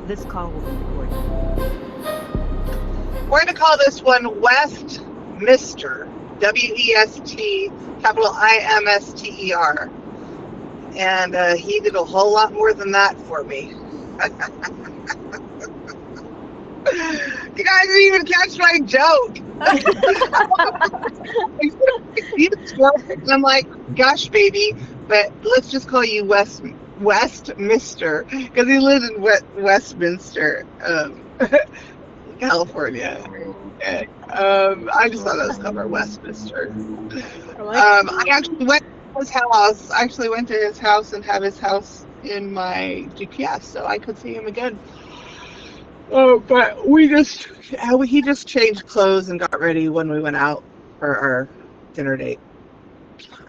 This call will be recorded. We're going to call this one West Mister. W-E-S-T, capital I-M-S-T-E-R. And he did a whole lot more than that for me. You guys didn't even catch my joke. I'm like, gosh, baby, but let's just call you Westminster, because he lives in Westminster, California. And, I just thought that was clever, Westminster. I actually went to his house. I actually went to his house and have his house in my GPS, so I could see him again. Oh, but he just changed clothes and got ready when we went out for our dinner date.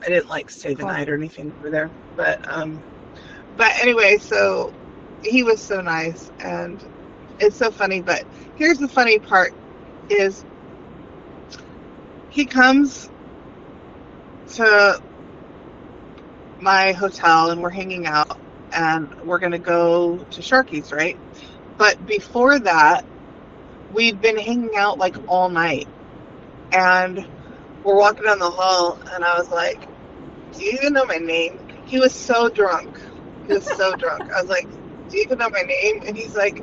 I didn't stay the night or anything over there, but anyway, so he was so nice, and it's so funny. But here's the funny part: is he comes to my hotel and we're hanging out, and we're gonna go to Sharky's, right? But before that, we'd been hanging out all night, and we're walking down the hall, and I was like, do you even know my name? He was so drunk. I was like, do you even know my name? And he's like,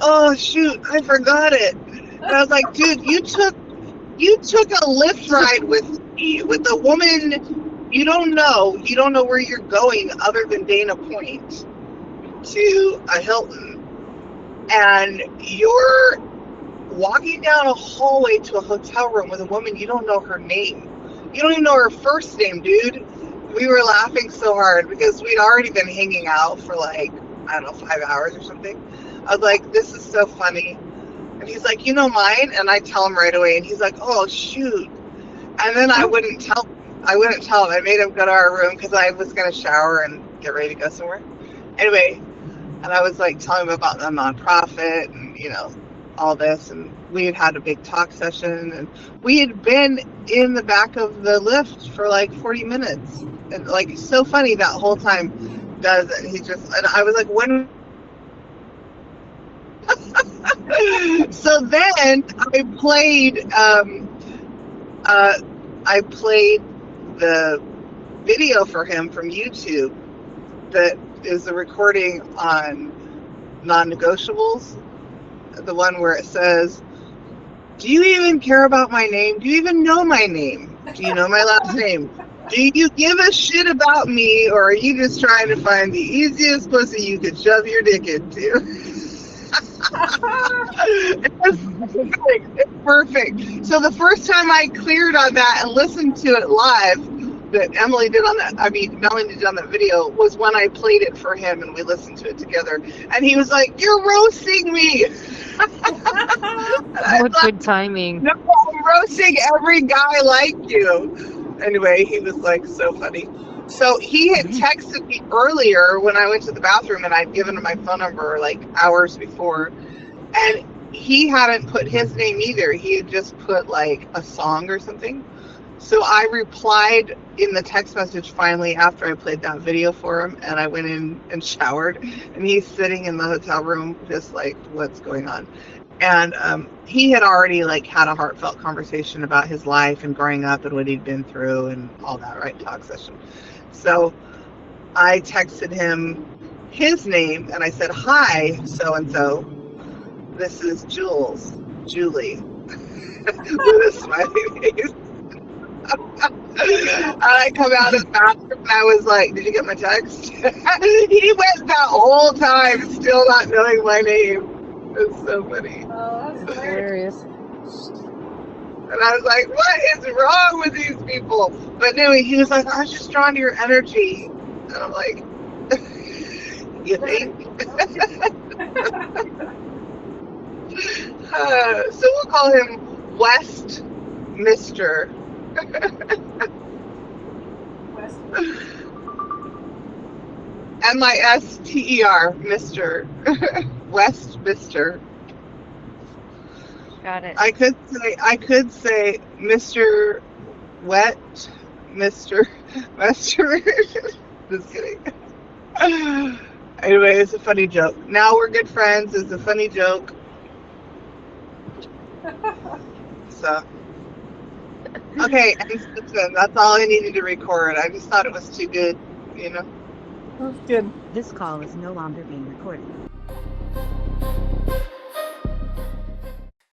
oh shoot, I forgot it. And I was like, dude, you took a Lyft ride with me, with a woman you don't know where you're going other than Dana Point, to a Hilton. And you're walking down a hallway to a hotel room with a woman you don't know her name. You don't even know her first name, dude. We were laughing so hard because we'd already been hanging out for 5 hours or something. I was like, this is so funny. And he's like, you know mine? And I tell him right away, and he's like, oh shoot. And then I wouldn't tell him. I made him go to our room because I was going to shower and get ready to go somewhere. Anyway, and I was telling him about the nonprofit and, all this. And we had a big talk session, and we had been in the back of the Lyft for 40 minutes. And so funny that whole time does it. And I was like, when? So then I played the video for him from YouTube that is a recording on non-negotiables, the one where it says, do you even care about my name? Do you even know my name? Do you know my last name? Do you give a shit about me, or are you just trying to find the easiest pussy you could shove your dick into? It's perfect. So the first time I cleared on that and listened to it live, that Melanie did on that video, was when I played it for him and we listened to it together. And he was like, you're roasting me. What good timing. No, I'm roasting every guy like you. Anyway, he was so funny. So he had texted me earlier when I went to the bathroom, and I'd given him my phone number hours before, and he hadn't put his name either. He had just put a song or something. So I replied in the text message finally after I played that video for him, and I went in and showered, and he's sitting in the hotel room just what's going on? And he had already had a heartfelt conversation about his life and growing up and what he'd been through and all that, right? Talk session. So I texted him his name, and I said, hi, so-and-so. This is Julie, with a smiley face. And I come out of the bathroom, and I was like, did you get my text? He went that whole time still not knowing my name. It's so funny. Oh, that's Hilarious. And I was like, what is wrong with these people? But anyway, he was like, I was just drawn to your energy. And I'm like, you think? So we'll call him Westminster. M-I-S-T-E-R, Mr. Westminster. Got it. I could say Mr. Wet, Mr. Just kidding. Anyway, it's a funny joke. Now we're good friends. It's a funny joke. So, okay, and listen, that's all I needed to record. I just thought it was too good, you know. That's good. This call is no longer being recorded.